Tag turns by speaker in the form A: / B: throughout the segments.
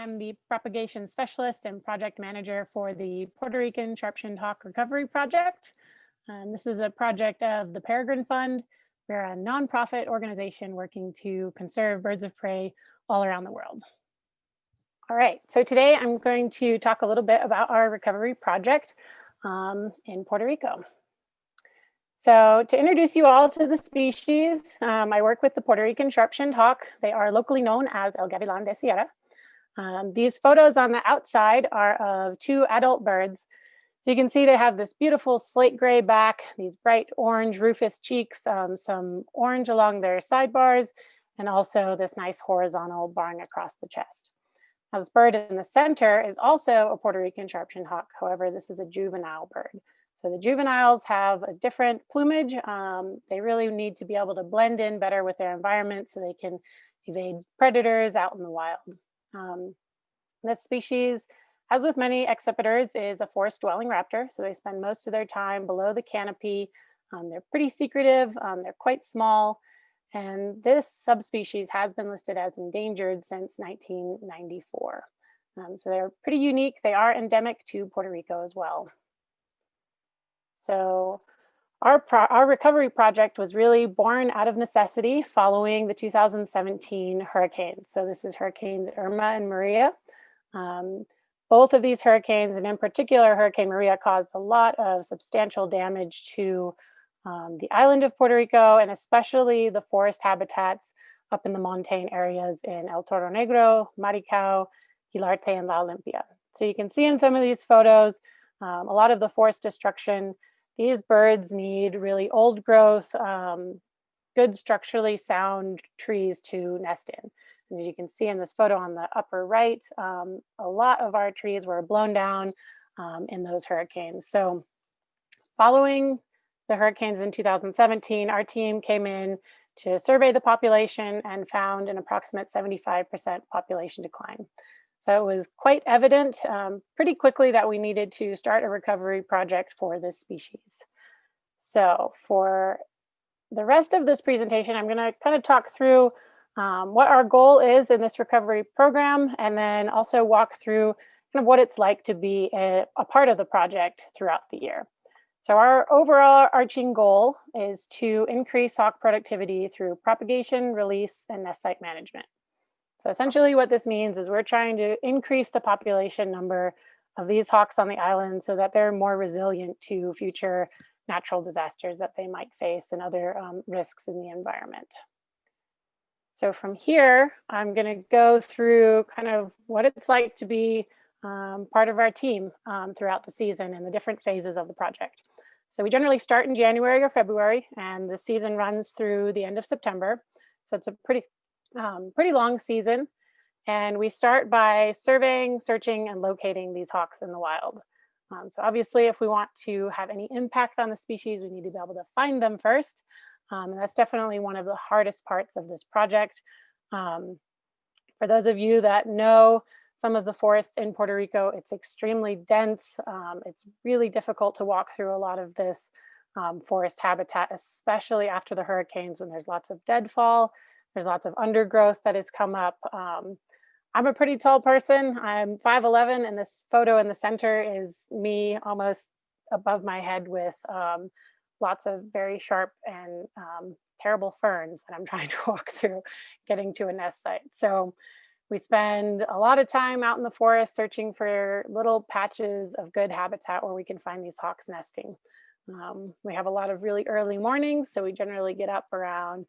A: I'm the Propagation Specialist and Project Manager for the Puerto Rican Sharp-shinned Hawk Recovery Project. This is a project of the Peregrine Fund. We're a nonprofit organization working to conserve birds of prey all around the world. All right, so today I'm going to talk a little bit about our recovery project in Puerto Rico. So to introduce you all to the species, I work with the Puerto Rican Sharp-shinned hawk. They are locally known as El Gavilán de Sierra. These photos on the outside are of two adult birds. So you can see they have this beautiful slate gray back, these bright orange rufous cheeks, some orange along their sidebars, and also this nice horizontal barring across the chest. Now, this bird in the center is also a Puerto Rican sharp-shinned hawk. However, this is a juvenile bird. So the juveniles have a different plumage. They really need to be able to blend in better with their environment so they can evade predators out in the wild. This species, as with many accipiters, is a forest-dwelling raptor. So they spend most of their time below the canopy. They're pretty secretive. They're quite small. And this subspecies has been listed as endangered since 1994. So they're pretty unique. They are endemic to Puerto Rico as well. So our recovery project was really born out of necessity following the 2017 hurricanes. So this is Hurricanes Irma and Maria. Both of these hurricanes, and in particular Hurricane Maria, caused a lot of substantial damage to the island of Puerto Rico, and especially the forest habitats up in the montane areas in El Toro Negro, Maricao, Quilarte, and La Olimpia. So you can see in some of these photos, a lot of the forest destruction. These birds need really old growth, good structurally sound trees to nest in. And as you can see in this photo on the upper right, a lot of our trees were blown down in those hurricanes. So following the hurricanes in 2017, our team came in to survey the population and found an approximate 75% population decline. So it was quite evident pretty quickly that we needed to start a recovery project for this species. So for the rest of this presentation, I'm going to kind of talk through what our goal is in this recovery program, and then also walk through kind of what it's like to be a part of the project throughout the year. So our overall arching goal is to increase hawk productivity through propagation, release, and nest site management. So essentially what this means is we're trying to increase the population number of these hawks on the island so that they're more resilient to future natural disasters that they might face and other risks in the environment. So from here, I'm going to go through kind of what it's like to be part of our team throughout the season and the different phases of the project. So we generally start in January or February, and the season runs through the end of September. So it's a pretty long season. And we start by surveying, searching, and locating these hawks in the wild. So obviously, if we want to have any impact on the species, we need to be able to find them first. And that's definitely one of the hardest parts of this project. For those of you that know some of the forests in Puerto Rico, it's extremely dense. It's really difficult to walk through a lot of this forest habitat, especially after the hurricanes when there's lots of deadfall. There's lots of undergrowth that has come up. I'm a pretty tall person. I'm 5'11", and this photo in the center is me almost above my head with lots of very sharp and terrible ferns that I'm trying to walk through getting to a nest site. So we spend a lot of time out in the forest searching for little patches of good habitat where we can find these hawks nesting. We have a lot of really early mornings, so we generally get up around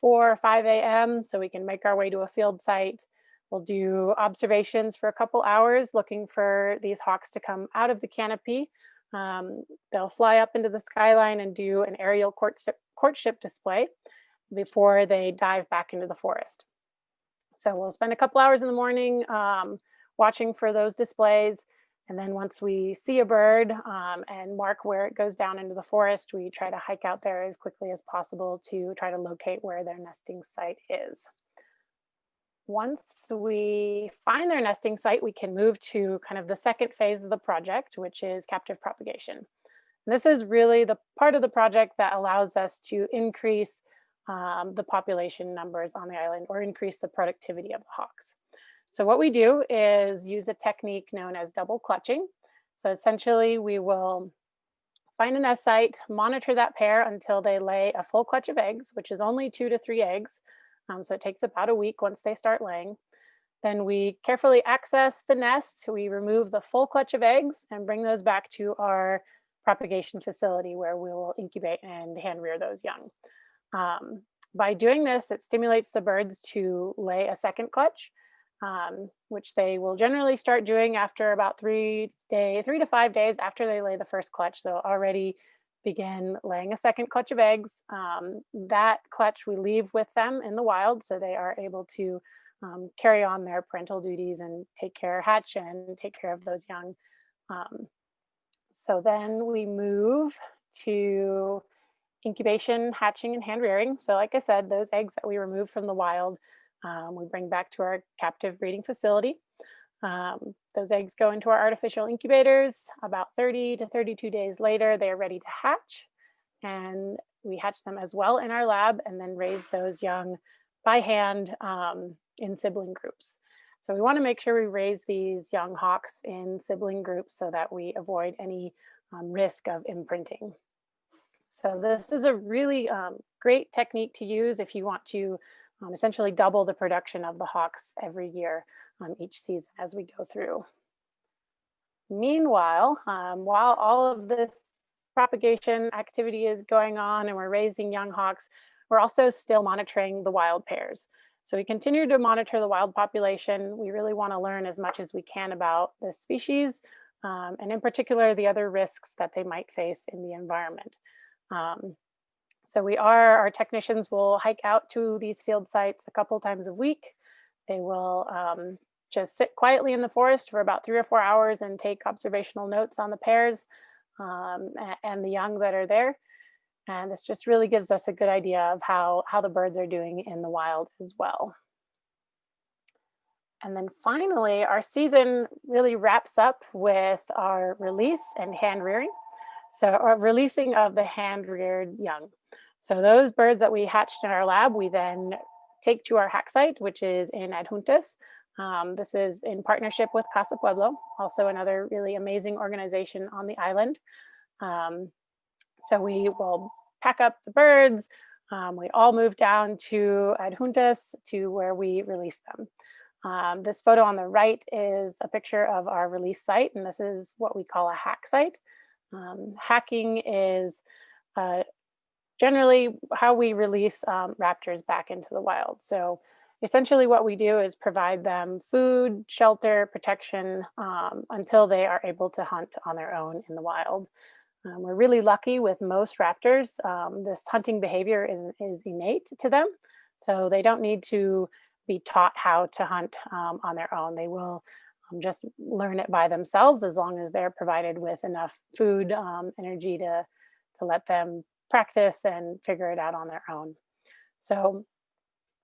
A: 4 or 5 a.m. so we can make our way to a field site. We'll do observations for a couple hours looking for these hawks to come out of the canopy. They'll fly up into the skyline and do an aerial courtship display before they dive back into the forest. So we'll spend a couple hours in the morning watching for those displays. And then once we see a bird and mark where it goes down into the forest, we try to hike out there as quickly as possible to try to locate where their nesting site is. Once we find their nesting site, we can move to kind of the second phase of the project, which is captive propagation. And this is really the part of the project that allows us to increase the population numbers on the island or increase the productivity of the hawks. So what we do is use a technique known as double clutching. So essentially we will find a nest site, monitor that pair until they lay a full clutch of eggs, which is only 2 to 3 eggs. So it takes about a week once they start laying. Then we carefully access the nest. We remove the full clutch of eggs and bring those back to our propagation facility where we will incubate and hand rear those young. By doing this, it stimulates the birds to lay a second clutch, which they will generally start doing after about 3 to 5 days after they lay the first clutch. They'll already begin laying a second clutch of eggs. That clutch we leave with them in the wild, so they are able to carry on their parental duties and hatch and take care of those young. So then we move to incubation, hatching, and hand rearing. So like I said, those eggs that we remove from the wild, we bring back to our captive breeding facility. Those eggs go into our artificial incubators. About 30 to 32 days later, they are ready to hatch. And we hatch them as well in our lab and then raise those young by hand in sibling groups. So we want to make sure we raise these young hawks in sibling groups so that we avoid any risk of imprinting. So this is a really great technique to use if you want to essentially double the production of the hawks every year each season as we go through. Meanwhile, while all of this propagation activity is going on and we're raising young hawks, we're also still monitoring the wild pairs. So we continue to monitor the wild population. We really want to learn as much as we can about this species, and in particular, the other risks that they might face in the environment. So our technicians will hike out to these field sites a couple times a week. They will just sit quietly in the forest for about 3 or 4 hours and take observational notes on the pairs and the young that are there. And this just really gives us a good idea of how the birds are doing in the wild as well. And then finally, our season really wraps up with our release and hand rearing. So our releasing of the hand reared young. So those birds that we hatched in our lab, we then take to our hack site, which is in Adjuntas. This is in partnership with Casa Pueblo, also another really amazing organization on the island. So we will pack up the birds. We all move down to Adjuntas to where we release them. This photo on the right is a picture of our release site, and this is what we call a hack site. Hacking is generally how we release raptors back into the wild. So essentially what we do is provide them food, shelter, protection until they are able to hunt on their own in the wild. We're really lucky with most raptors. This hunting behavior is innate to them. So they don't need to be taught how to hunt on their own. They will just learn it by themselves as long as they're provided with enough food, energy to let them practice and figure it out on their own. So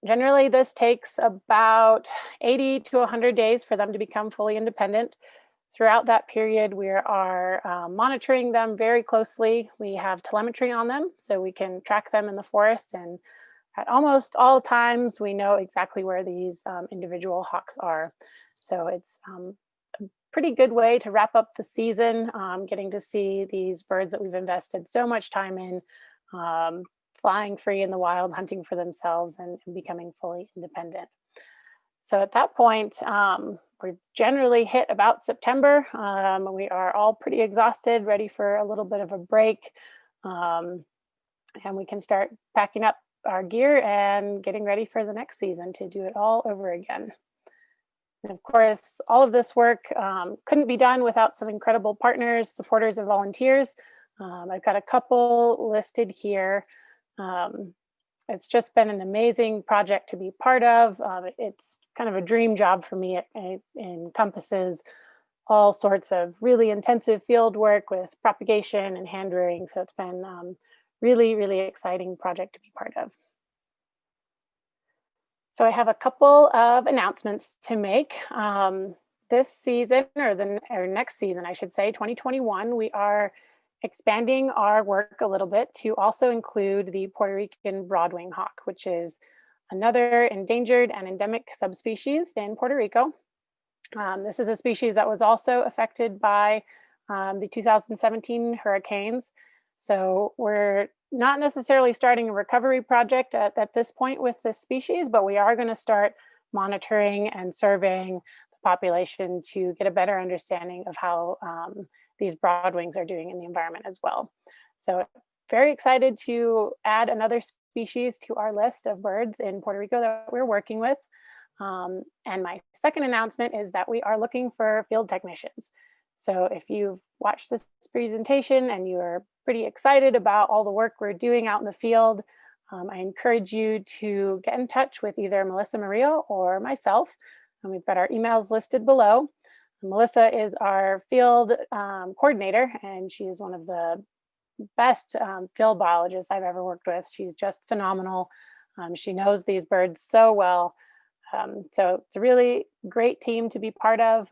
A: generally this takes about 80 to 100 days for them to become fully independent. Throughout that period, we are monitoring them very closely. We have telemetry on them, so we can track them in the forest, and at almost all times, we know exactly where these individual hawks are. So it's a pretty good way to wrap up the season, getting to see these birds that we've invested so much time in, flying free in the wild, hunting for themselves, and becoming fully independent. So at that point, we're generally hit about September. We are all pretty exhausted, ready for a little bit of a break. And we can start packing up our gear and getting ready for the next season to do it all over again. And of course, all of this work couldn't be done without some incredible partners, supporters, and volunteers. I've got a couple listed here. It's just been an amazing project to be part of. It's kind of a dream job for me. It encompasses all sorts of really intensive field work with propagation and hand rearing. So it's been really, really exciting project to be part of. So I have a couple of announcements to make. This season, or next season, I should say, 2021, we are expanding our work a little bit to also include the Puerto Rican broadwing hawk, which is another endangered and endemic subspecies in Puerto Rico. This is a species that was also affected by the 2017 hurricanes. So we're not necessarily starting a recovery project at this point with this species, but we are going to start monitoring and surveying the population to get a better understanding of how these broadwings are doing in the environment as well. So very excited to add another species to our list of birds in Puerto Rico that we're working with. And my second announcement is that we are looking for field technicians. So if you've watched this presentation and you're pretty excited about all the work we're doing out in the field, I encourage you to get in touch with either Melissa Maria or myself. And we've got our emails listed below. Melissa is our field coordinator, and she is one of the best field biologists I've ever worked with. She's just phenomenal. She knows these birds so well. So it's a really great team to be part of.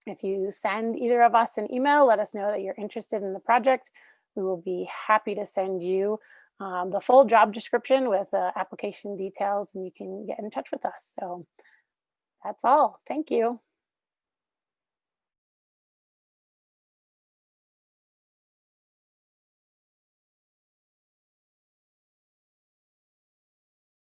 A: If you send either of us an email, let us know that you're interested in the project. We will be happy to send you the full job description with application details, and you can get in touch with us. So that's all. Thank you.